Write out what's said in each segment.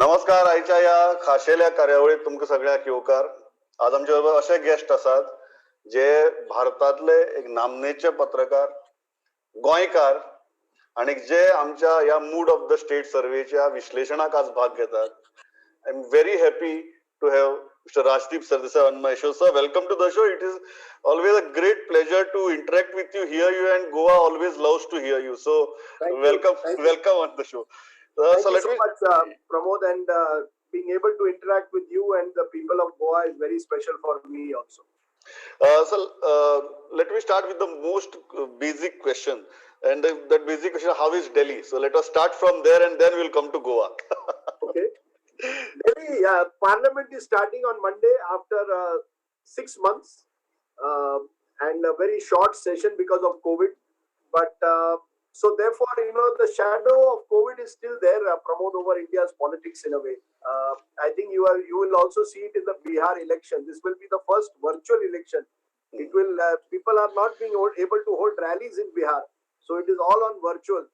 नमस्कार. आयच्या या खाशेल्या कार्यावळीत तुमकां सगळ्यांक येवकार. आज आमचे बरोबर असे गेस्ट आसात जे भारतातले एक नामनेचे पत्रकार, गोंयकार आणि जे आमच्या या मूड ऑफ द स्टेट सर्वेच्या विश्लेषणाक आज भाग घेतात. I am very happy to have Mr. Rajdeep Sardesai on my show. Sir, welcome to the show. It is always a great pleasure to interact with you, hear you, and Goa always loves to hear you. So, welcome on the show. Thank you so much, Pramod, and being able to interact with you and the people of Goa is very special for me also. So, let me start with the most basic question. And that basic question, how is Delhi? So, let us start from there and then we'll come to Goa. Okay. Delhi, Parliament is starting on Monday after 6 months and a very short session because of COVID. But so therefore, the shadow of COVID is still there, Pramod, over India's politics in a way. I think you will also see it in the Bihar election. This will be the first virtual election. It will people are not being able to hold rallies in Bihar, so it is all on virtual.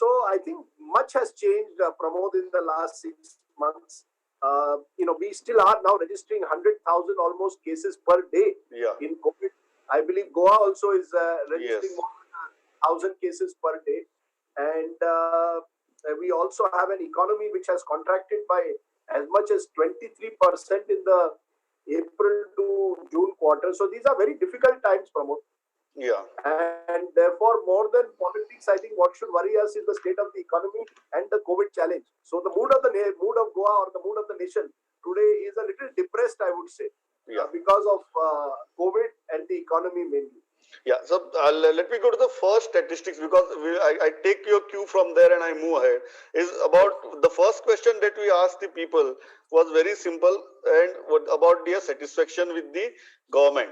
So I think much has changed, Pramod, in the last 6 months. We still are now registering 100,000 almost cases per day in COVID. I believe Goa also is registering more than 1,000 cases per day. And we also have an economy which has contracted by as much as 23% in the April to June quarter. So these are very difficult times, Pramod. Yeah. And therefore, more than politics, I think what should worry us is the state of the economy and the COVID challenge. So the mood of Goa or the mood of the nation today is a little depressed, I would say, because of COVID and the economy mainly. Yeah, so let me go to the first statistics because I take your cue from there and I move ahead. Is about the first question that we asked the people was very simple and about their satisfaction with the government.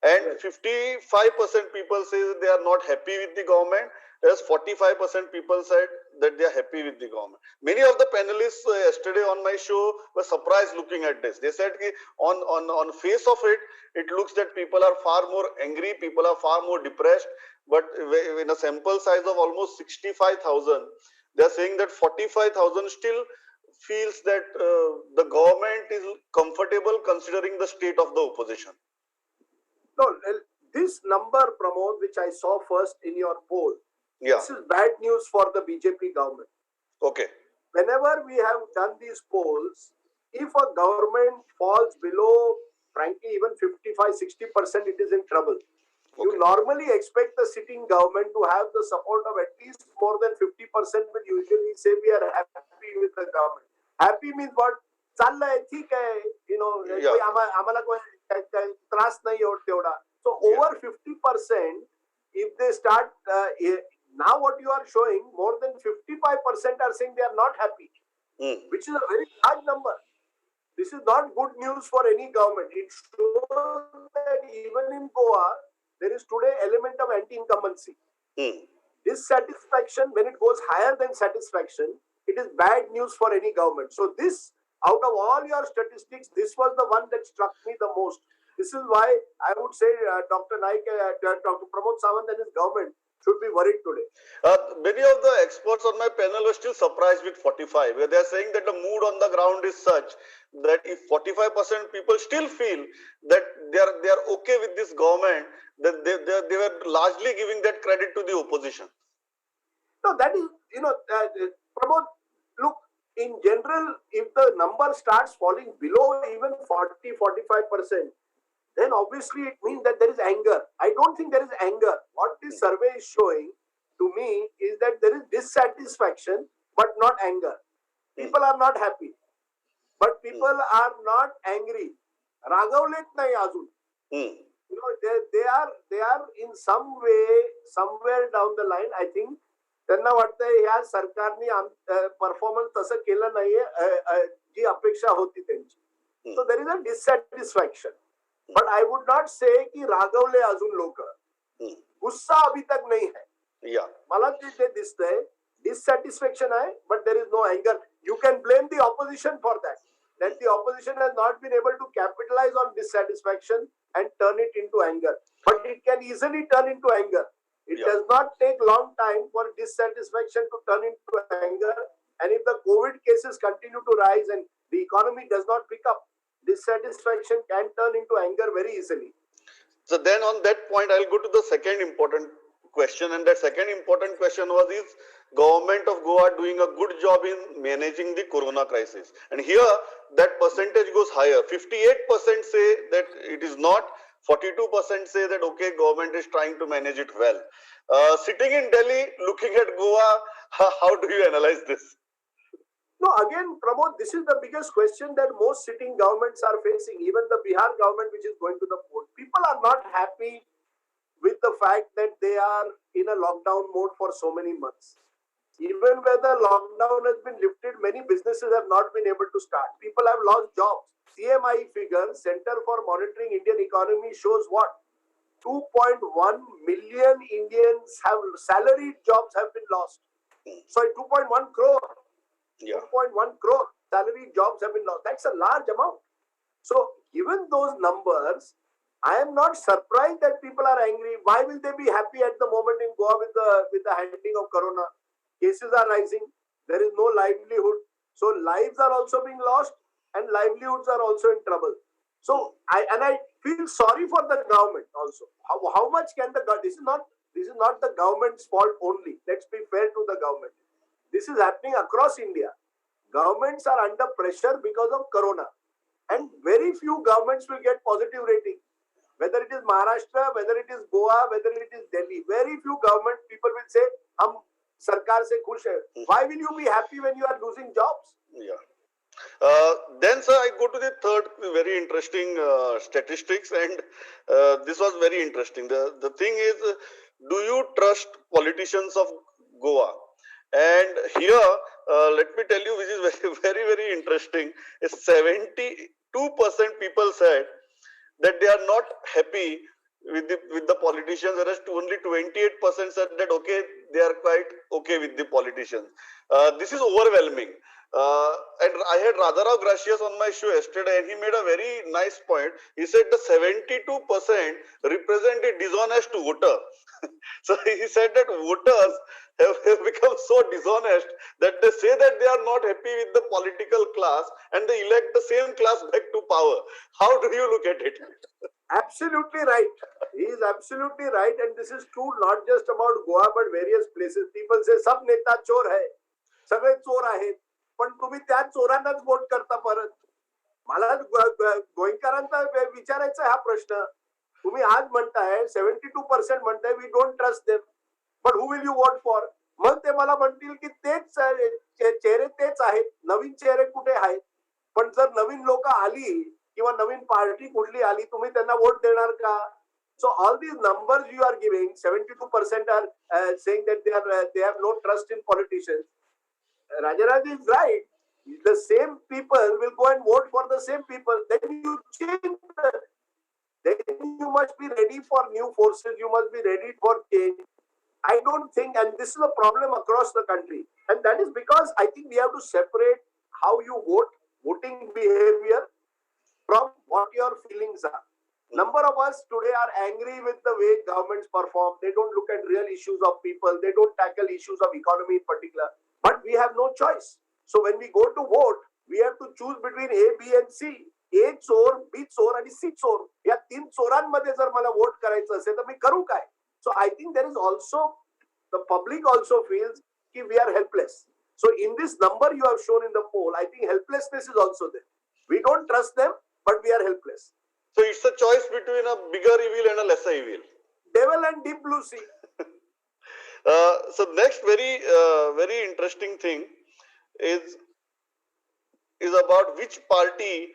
And 55% people say they are not happy with the government, whereas 45% people said that they are happy with the government. Many of the panelists yesterday on my show were surprised looking at this. They said on face of it, it looks that people are far more angry, people are far more depressed. But in a sample size of almost 65,000, they are saying that 45,000 still feels that the government is comfortable considering the state of the opposition. No, this number, Pramod, which I saw first in your poll, this is bad news for the BJP government. Okay. Whenever we have done these polls, if a government falls below, frankly, even 55-60%, it is in trouble. Okay. You normally expect the sitting government to have the support of at least more than 50%, will usually say we are happy with the government. Happy means what? चाललंय ठीक आहे आम्हाला त्रास नाही होत तेवढा. So over 50%, if they start now what you are showing, more than 55% are saying they are not happy, which is a very large number. This is not good news for any government. It shows that even in Goa there is today element of anti-incumbency. Dissatisfaction, when it goes higher than satisfaction, it is bad news for any government. So this, out of all your statistics, this was the one that struck me the most. This is why I would say Dr. Naik, Dr. Pramod Sawant and his government should be worried today. Many of the experts on my panel were still surprised with 45, where they are saying that the mood on the ground is such that if 45% people still feel that they are okay with this government, that they were largely giving that credit to the opposition. No, that is, Pramod, look, in general, if the number starts falling below even 40-45%, then obviously it means that there is anger. I don't think there is anger. What this survey is showing to me is that there is dissatisfaction, but not anger. People are not happy, but people are not angry. Ragavlet nahi azun. They are in some way, somewhere down the line, I think, त्यांना वाटतंय ह्या सरकारने performance तसं केलं नाहीये जी अपेक्षा होती त्यांची. So there is a dissatisfaction, but I would not say की रागवले अजून लोक, गुस्सा अभी तक नाही है. मला जे दिसतंय डिससॅटिस्फॅक्शन आहे, बट देयर इज नो अँगर. You can blame the opposition for that the opposition has not been able to capitalize on dissatisfaction and turn it into anger, but it can easily turn into anger. It does not take long time for dissatisfaction to turn into anger. And if the COVID cases continue to rise and the economy does not pick up, dissatisfaction can turn into anger very easily. So then on that point, I'll go to the second important question. And that second important question was, is government of Goa doing a good job in managing the corona crisis? And here that percentage goes higher. 58% say that it is not. 42% say that okay, government is trying to manage it well. Sitting in Delhi, looking at Goa, how do you analyze this? No, again, Pramod, this is the biggest question that most sitting governments are facing. Even the Bihar government, which is going to the poll, people are not happy with the fact that they are in a lockdown mode for so many months. Even where the lockdown has been lifted, many businesses have not been able to start. People have lost jobs. CMI figure, Center for Monitoring Indian Economy, shows what? 2.1 million Indians have salaried jobs have been lost. Sorry, 2.1 crore. Yeah. 2.1 crore salary jobs have been lost. That's a large amount. So, given those numbers, I am not surprised that people are angry. Why will they be happy at the moment in Goa with the handling of corona? Cases are rising. There is no livelihood. So, lives are also being lost and livelihoods are also in trouble. So, I feel sorry for the government also. How much can the government? This is not the government's fault only. Let's be fair to the government. This is happening across India. Governments are under pressure because of corona. And very few governments will get positive rating. Whether it is Maharashtra, whether it is Goa, whether it is Delhi. Very few government people will say, "Hum sarkar se khush hai." Why will you be happy when you are losing jobs? Yeah. Then, sir, I go to the third very interesting statistics, and this was very interesting. The thing is, do you trust politicians of Goa? And here, let me tell you, which is very, very, very interesting, is 72% people said that they are not happy with the politicians, whereas only 28% said that okay, they are quite okay with the politicians. This is overwhelming. And I had Radharav Gracias on my show yesterday, and he made a very nice point. He said the 72% represent a dishonest voter. So he said that voters have become so dishonest that they say that they are not happy with the political class and they elect the same class back to power. How do you look at it? Absolutely right. He is absolutely right, and this is true not just about Goa but various places. People say सब नेता चोर है, सगळे चोर आहेत, पण तुम्ही त्या चोरांनाच वोट करता परत. मला गोयंकरांचा विचारायचा हा प्रश्न. तुम्ही आज म्हणताय 72% म्हणताय we don't trust them, but who will you vote for? मग ते मला म्हणतील की तेच चेहरे तेच आहेत, नवीन चेहरे कुठे आहेत? पण जर नवीन लोक आली किंवा नवीन पार्टी कुठली आली, तुम्ही त्यांना वोट देणार का? So all these numbers you are giving, 72% are saying that they have no trust in politicians. Rajaraj is right. The same people will go and vote for the same people. Then you change. Then you must be ready for new forces. You must be ready for change. I don't think, and this is a problem across the country, and that is because I think we have to separate how you vote, voting behavior, from what your feelings are. Number of us today are angry with the way governments perform. They don't look at real issues of people. They don't tackle issues of economy in particular. But we have no choice. So when we go to vote, we have to choose between A, B and C. A चोर, B चोर आणि C चोर. या तीन चोरांमध्ये जर मला vote करायचं असेल तर मी करू काय? So I think there is also, the public also feels that we are helpless. So in this number you have shown in the poll, I think helplessness is also there. We don't trust them, but we are helpless. So it's a choice between a bigger evil and a lesser evil. Devil and deep blue sea. So next very interesting thing is about which party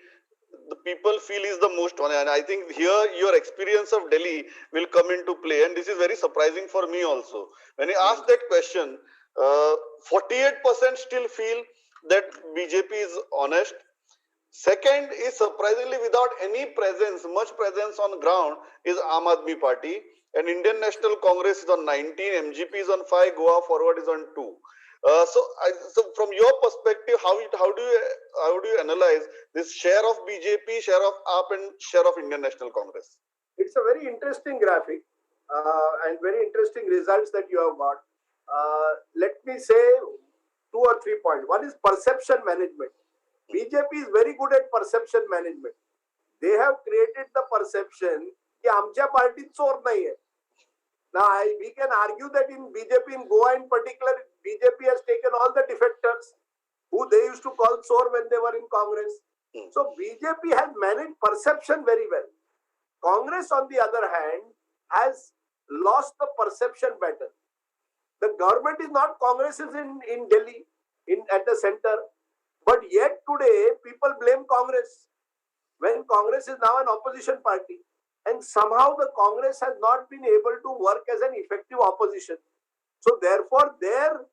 the people feel is the most one, and I think here your experience of Delhi will come into play, and this is very surprising for me also. When I asked that question, 48% still feel that BJP is honest. Second is surprisingly without any presence, much presence on ground, is Aam Aadmi Party, and Indian National Congress is on 19, MGP is on 5, Goa Forward is on 2. So from your perspective, how do you analyze this share of BJP, share of AAP, and share of Indian National Congress? It's a very interesting graphic and very interesting results that you have got. Let me say two or 3 points. One is perception management. BJP is very good at perception management. They have created the perception कि आमच्या पार्टीत चोर नाही आहे. Now we can argue that in BJP in Goa in particular, BJP has taken all the defectors who they used to call chor when they were in Congress. So BJP has managed perception very well. Congress on the other hand has lost the perception battle. The government is not, Congress is in Delhi, at the center. But yet today, people blame Congress when Congress is now an opposition party. And somehow the Congress has not been able to work as an effective opposition. So therefore, their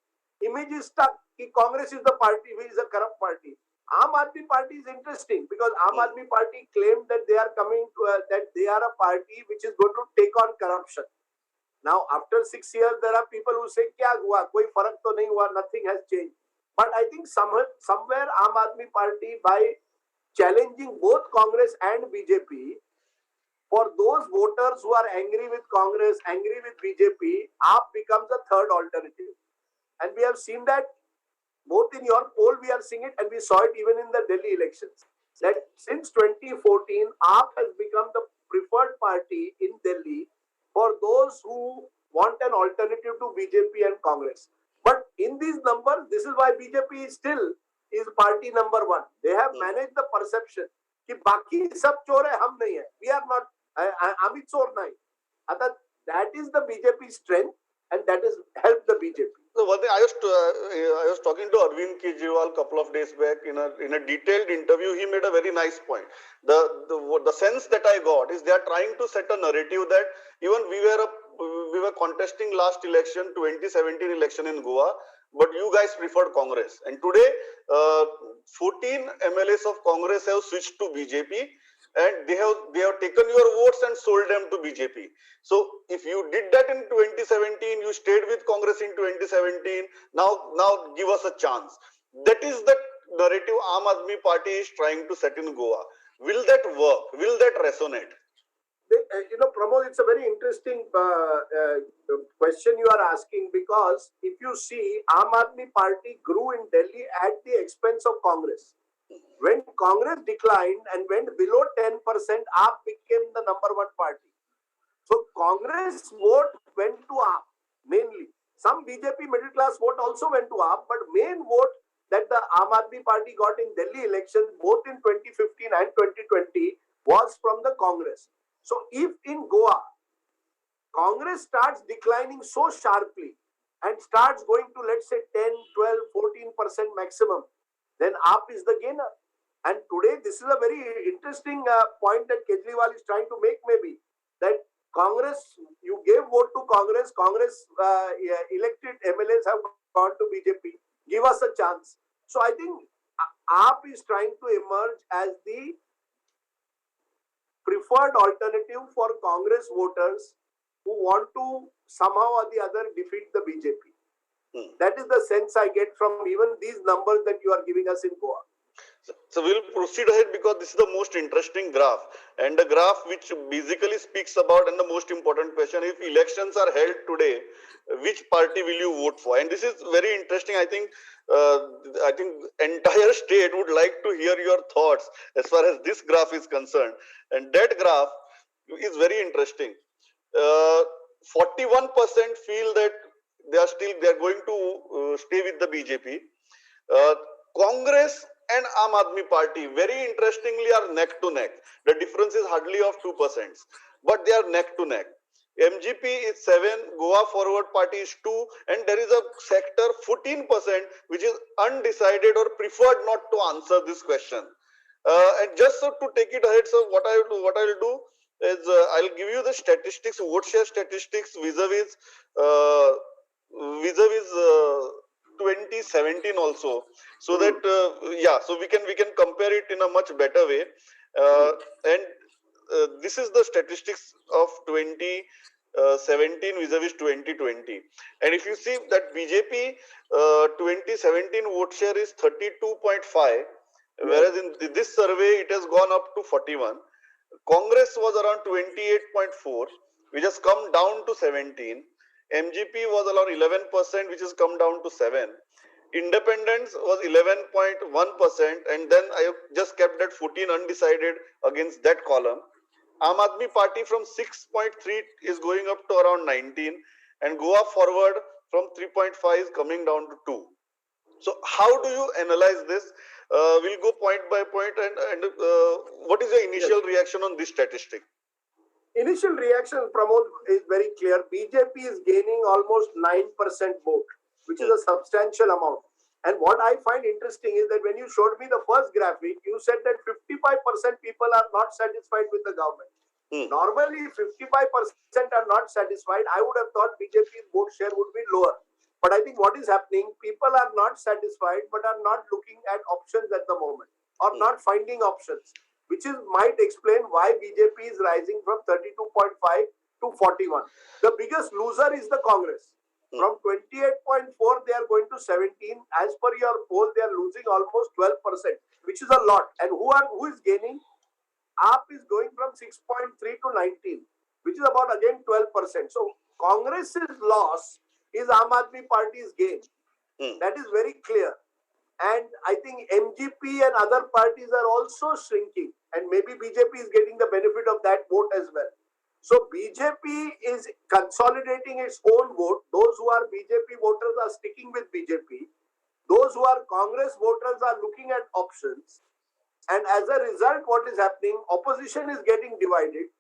image is stuck. Congress is the party which is a corrupt party. Aam Aadmi Party is interesting because Aam Aadmi Party claimed that they are coming to that they are a party which is going to take on corruption. Now, after 6 years, there are people who say, "Kya hua? Koi farak to nahi hua. Nothing has changed." But I think somewhere Aam Aadmi Party, by challenging both Congress and BJP, for those voters who are angry with Congress, angry with BJP, AAP becomes a third alternative. And we have seen that both in your poll, we are seeing it, and we saw it even in the Delhi elections. That since 2014, AAP has become the preferred party in Delhi for those who want an alternative to BJP and Congress. But in these numbers, this is why BJP is party number one. They have managed the perception कि बाकी सब चोर है, हम नहीं है. We are not. आम्ही चोर नाही. आता that is the BJP strength, and that has helped the BJP. So one thing I was talking to Arvind Kejriwal a couple of days back in a detailed interview. He made a very nice point. The sense that I got is they are trying to set a narrative that even we were contesting last election, 2017 election in Goa, but you guys preferred Congress. And today, 14 MLAs of Congress have switched to BJP. And they have taken your votes and sold them to BJP. So if you did that in 2017, you stayed with Congress in 2017. Now give us a chance. That is the narrative Aam Aadmi Party is trying to set in Goa. Will that work? Will that resonate? Pramod, it's a very interesting question you are asking, because if you see, Aam Aadmi Party grew in Delhi at the expense of Congress. When Congress declined and went below 10%, AAP became the number one party. So Congress vote went to AAP mainly. Some BJP middle class vote also went to AAP, but main vote that the Aam Aadmi Party got in Delhi elections, both in 2015 and 2020, was from the Congress. So if in Goa, Congress starts declining so sharply and starts going to, let's say, 10, 12, 14% maximum, then AAP is the gainer. And today, this is a very interesting point that Kejriwal is trying to make, maybe, that Congress, you gave vote to Congress, elected MLAs have gone to BJP, give us a chance. So I think AAP is trying to emerge as the preferred alternative for Congress voters who want to somehow or the other defeat the BJP. That is the sense I get from even these numbers that you are giving us in Goa. So we'll proceed ahead because this is the most interesting graph, and the graph which basically speaks about, and the most important question, if elections are held today, which party will you vote for? And this is very interesting. I think entire state would like to hear your thoughts as far as this graph is concerned. And that graph is very interesting. 41% feel that they are going to stay with the BJP. Congress and Aam Aadmi Party, very interestingly, are neck to neck. The difference is hardly of 2%, but they are neck to neck. MGP is 7, Goa Forward Party is 2, and there is a sector 14% which is undecided or preferred not to answer this question. And just so to take it ahead, so what I will do is I'll give you the statistics, vote share statistics vis-a-vis 2017 also, so that so we can compare it in a much better way. And this is the statistics of 2017 vis-a-vis 2020. And if you see that BJP 2017 vote share is 32.5, whereas in this survey it has gone up to 41. Congress was around 28.4, which has come down to 17. MGP was around 11%, which has come down to 7. Independence was 11.1%, and then I just kept that 14 undecided against that column. Aam Aadmi Party from 6.3 is going up to around 19, and Goa Forward from 3.5 is coming down to 2. So how do you analyze this? We'll go point by point, and what is your Yes. initial reaction on this statistic? Initial reaction, Pramod, is very clear. BJP is gaining almost 9% vote, which is Hmm. a substantial amount. And what I find interesting is that when you showed me the first graphic, you said that 55% people are not satisfied with the government. Hmm. Normally, 55% are not satisfied. I would have thought BJP's vote share would be lower. But I think what is happening, people are not satisfied but are not looking at options at the moment or Hmm. not finding options, which is might explain why BJP is rising from 32.5 to 41. The biggest loser is the Congress. Hmm. From 28.4, they are going to 17. As per your poll, they are losing almost 12%, which is a lot. And who is gaining? AAP is going from 6.3 to 19, which is about again 12%. So Congress's loss is Aam Aadmi Party's gain. Hmm. That is very clear. And I think MGP and other parties are also shrinking, and maybe BJP is getting the benefit of that vote as well. So BJP is consolidating its own vote. Those who are BJP voters are sticking with BJP. Those who are Congress voters are looking at options. And as a result, what is happening? Opposition is getting divided,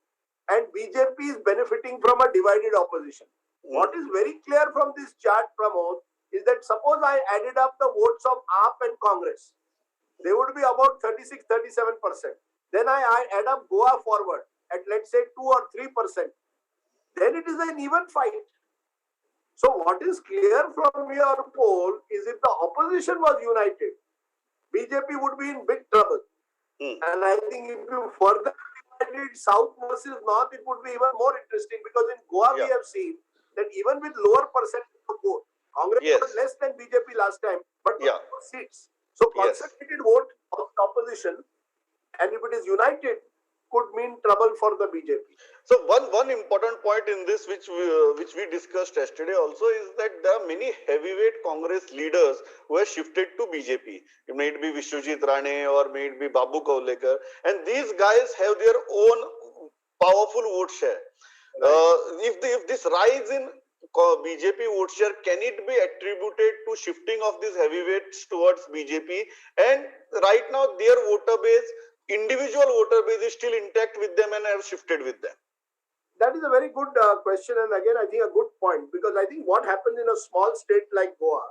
and BJP is benefiting from a divided opposition. Hmm. What is very clear from this chart, Pramod, is that suppose I added up the votes of AAP and Congress, they would be about 36-37%. Then I add up Goa Forward at, let's say, 2 or 3%. Then it is an even fight. So what is clear from your poll is if the opposition was united, BJP would be in big trouble. Hmm. And I think if you further divided South versus North, it would be even more interesting because in Goa we Yeah. have seen that even with lower percentage of vote, Congress got Yes. less than BJP last time, but got Yeah. more seats. So Yes. concentrated vote of the opposition, and if it is united, could mean trouble for the BJP. So one important point in this, which we discussed yesterday also, is that there are many heavyweight Congress leaders who have shifted to BJP. It may be Vishwajit Rane or may it be Babu Kaulekar, and these guys have their own powerful vote share. Right. If this rise in BJP vote share, can it be attributed to shifting of these heavyweights towards BJP? And right now, their voter base, individual voter base, is still intact with them and have shifted with them. That is a very good question, and again, I think a good point because I think what happens in a small state like Goa,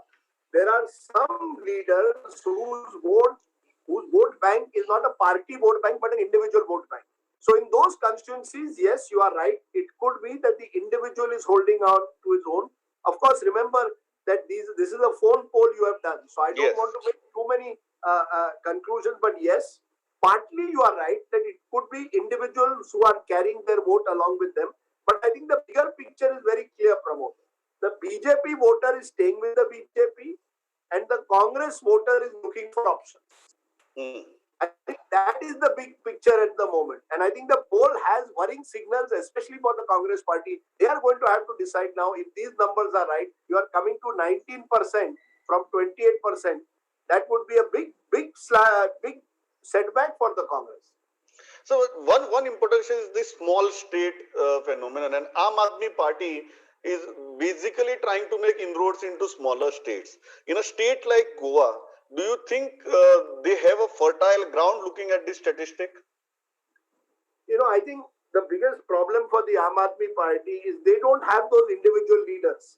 there are some leaders whose vote bank is not a party vote bank but an individual vote bank. So in those constituencies, yes, you are right. It could be that the individual is holding out to his own. Of course, remember that this is a phone poll you have done, so I don't Yes. want to make too many conclusions. But yes, partly you are right that it could be individuals who are carrying their vote along with them. But I think the bigger picture is very clear, Pramod. The BJP voter is staying with the BJP, and the Congress voter is looking for options. Hmm. I think that is the big picture at the moment. And I think the poll has worrying signals, especially for the Congress party. They are going to have to decide now if these numbers are right. You are coming to 19% from 28%. That would be a big setback for the Congress. So one important issue is the small state phenomenon, and Aam Aadmi Party is basically trying to make inroads into smaller states. In a state like Goa, do you think they have a fertile ground looking at this statistic? I think the biggest problem for the Aam Aadmi party is they don't have those individual leaders.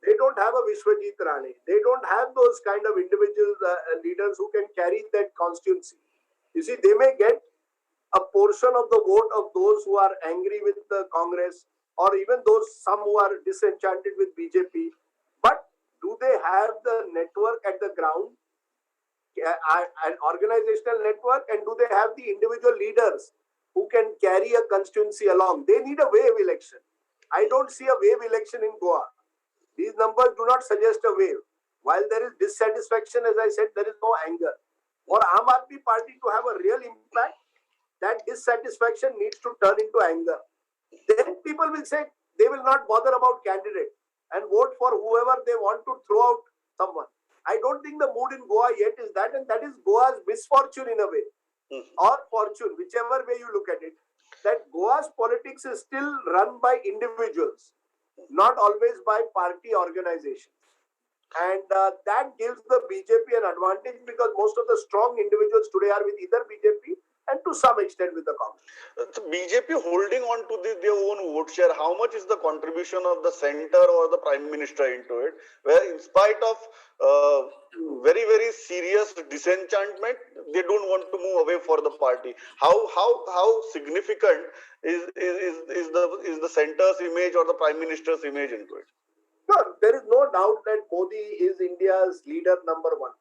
They don't have a Vishwajit Rane. They don't have those kind of individual leaders who can carry that constituency. You see, they may get a portion of the vote of those who are angry with the Congress or even those some who are disenchanted with BJP. But do they have the network at the ground, an organizational network, and do they have the individual leaders who can carry a constituency along? They need a wave election. I don't see a wave election in Goa. These numbers do not suggest a wave. While there is dissatisfaction, as I said, there is no anger. For Aam Aadmi Party to have a real impact, that dissatisfaction needs to turn into anger. Then people will say they will not bother about candidate and vote for whoever they want to throw out someone. I don't think the mood in Goa yet is that, and that is Goa's misfortune in a way, or fortune, whichever way you look at it. That Goa's politics is still run by individuals, not always by party organizations. And that gives the BJP an advantage because most of the strong individuals today are with either BJP and to some extent with the Congress. The BJP holding on to their own vote share, how much is the contribution of the center or the prime minister into it? Where in spite of very, very serious disenchantment, they don't want to move away for the party. How significant is the center's image or the prime minister's image into it? Sure, there is no doubt that Modi is India's leader number one.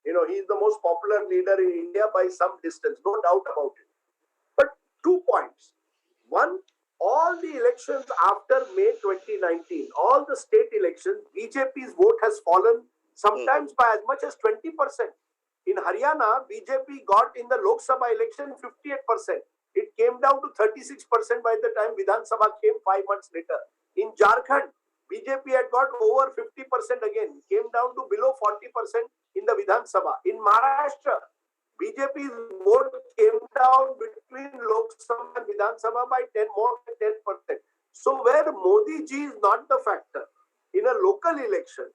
You know, he is the most popular leader in India by some distance, no doubt about it. But 2 points. One, all the elections after May 2019, all the state elections, BJP's vote has fallen sometimes by as much as 20%. In Haryana, BJP got in the Lok Sabha election 58%. It came down to 36% by the time Vidhan Sabha came 5 months later. In Jharkhand, BJP had got over 50% again, came down to below 40% in the Vidhan Sabha. In Maharashtra, BJP's vote came down between Lok Sabha and Vidhan Sabha by more than 10%. So where Modi ji is not the factor in a local election,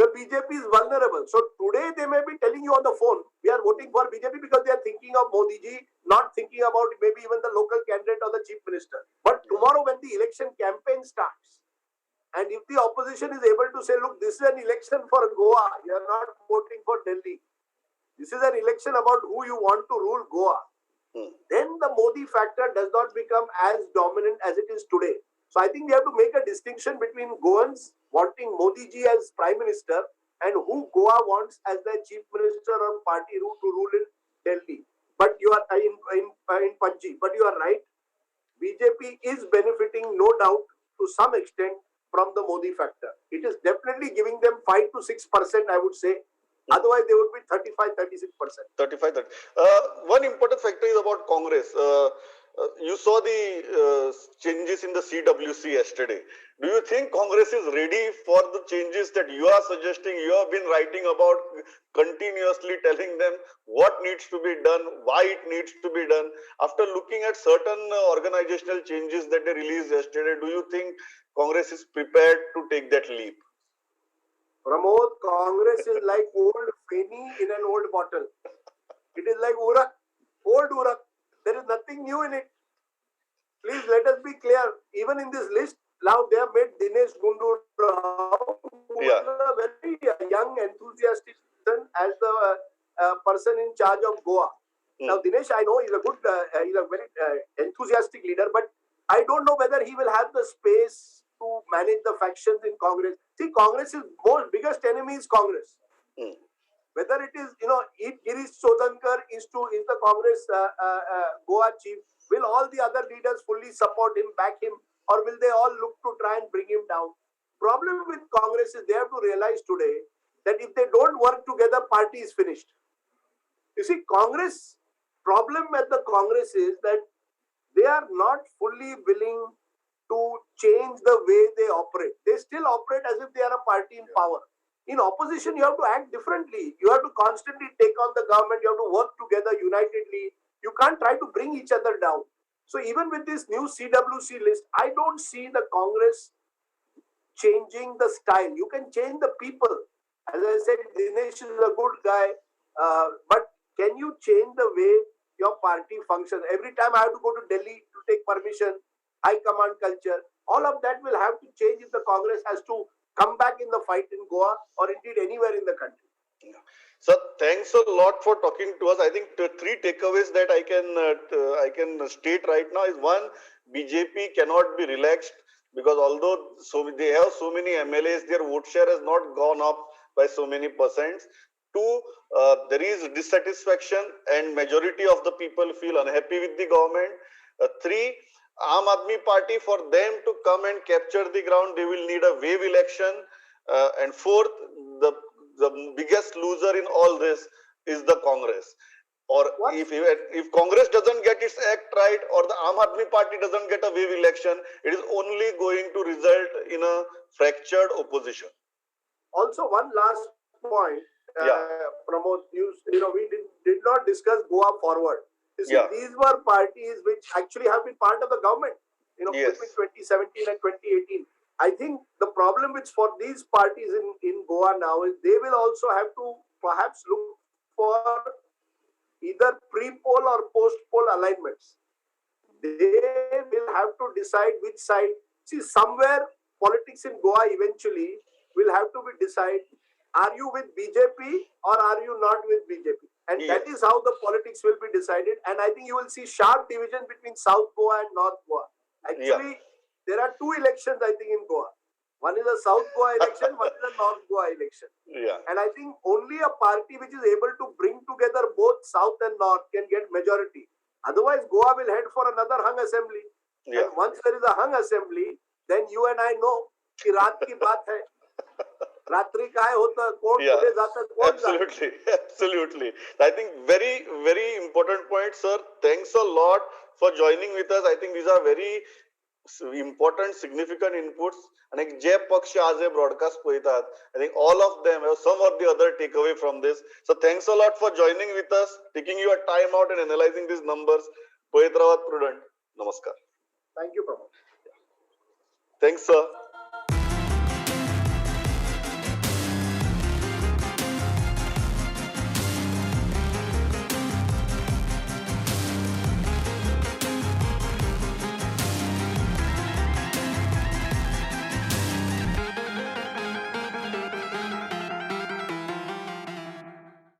the BJP is vulnerable. So today they may be telling you on the phone, we are voting for BJP because they are thinking of Modi ji, not thinking about maybe even the local candidate or the chief minister. But tomorrow when the election campaign starts, and if the opposition is able to say, look, this is an election for Goa, you are not voting for Delhi. This is an election about who you want to rule Goa. Then the Modi factor does not become as dominant as it is today. So I think we have to make a distinction between Goans wanting Modi ji as prime minister and who Goa wants as their chief minister or party to rule in Delhi. But you are in Panji. But you are right. BJP is benefiting, no doubt, to some extent from the Modi factor. It is definitely giving them 5 to 6%, I would say. Otherwise, they would be 35-36%. 35, 30. One important factor is about Congress. You saw the changes in the CWC yesterday. Do you think Congress is ready for the changes that you are suggesting? You have been writing about, continuously telling them what needs to be done, why it needs to be done. After looking at certain organizational changes that they released yesterday, do you think Congress is prepared to take that leap? Pramod, Congress is like old Feni in an old bottle. It is like Urak, old Urak. There is nothing new in it. Please let us be clear. Even in this list, now they have made Dinesh Gundu Rao, who is a very young, enthusiastic person as the person in charge of Goa. Now, Dinesh, I know he's a good, he's a very enthusiastic leader, but I don't know whether he will have the space to manage the factions in Congress. See, Congress's biggest enemy is Congress. Whether it is, Girish Chodhankar is the Congress Goa chief, will all the other leaders fully support him, back him, or will they all look to try and bring him down? Problem with Congress is they have to realize today that if they don't work together, party is finished. You see, problem at the Congress is that they are not fully willing to change the way they operate. They still operate as if they are a party in power. In opposition, you have to act differently. You have to constantly take on the government. You have to work together unitedly. You can't try to bring each other down. So even with this new CWC list, I don't see the Congress changing the style. You can change the people. As I said, Dinesh is a good guy. But can you change the way your party functions? Every time I have to go to Delhi to take permission, high command culture, all of that will have to change if the Congress has to come back in the fight in Goa or indeed anywhere in the country. So thanks a lot for talking to us. I think the three takeaways that I can state right now is one, BJP cannot be relaxed because although they have so many MLAs, their vote share has not gone up by so many percents. Two, there is dissatisfaction and majority of the people feel unhappy with the government. Three, Aam Aadmi Party, for them to come and capture the ground, they will need a wave election. And fourth, the biggest loser in all this is the Congress. Or if Congress doesn't get its act right, or the Aam Aadmi Party doesn't get a wave election, it is only going to result in a fractured opposition. Also, one last point, Yeah. Pramod, we did not discuss Goa forward. You see, Yeah. these were parties which actually have been part of the government, Yes. between 2017 and 2018. I think the problem which for these parties in Goa now is they will also have to perhaps look for either pre-poll or post-poll alignments. They will have to decide which side. See, somewhere politics in Goa eventually will have to be decided. Are you with BJP or are you not with BJP? And that Yes. is how the politics will be decided. And I think you will see sharp division between South Goa and North Goa. Yeah. Actually, there are two elections, I think, in Goa. One is a South Goa election, one is a North Goa election. Yeah. And I think only a party which is able to bring together both South and North can get majority. Otherwise, Goa will head for another hung assembly. Yeah. And once there is a hung assembly, then you and I know कि रात की बात है. रात्रि काय होतं, कोण Yeah. पुढे जातं, कोण जातं. Absolutely. Absolutely. I think very, very important point, sir. Thanks a lot for joining with us. I think these are very important, significant inputs. आणि जे पक्ष आज हे ब्रॉडकास्ट पळयतात, I think all of them have some or the other takeaway from this. So thanks a lot for joining with us, taking your time out and analyzing these numbers. पळयत राहात Prudent. नमस्कार. Thank you, Pramod. Thanks, sir.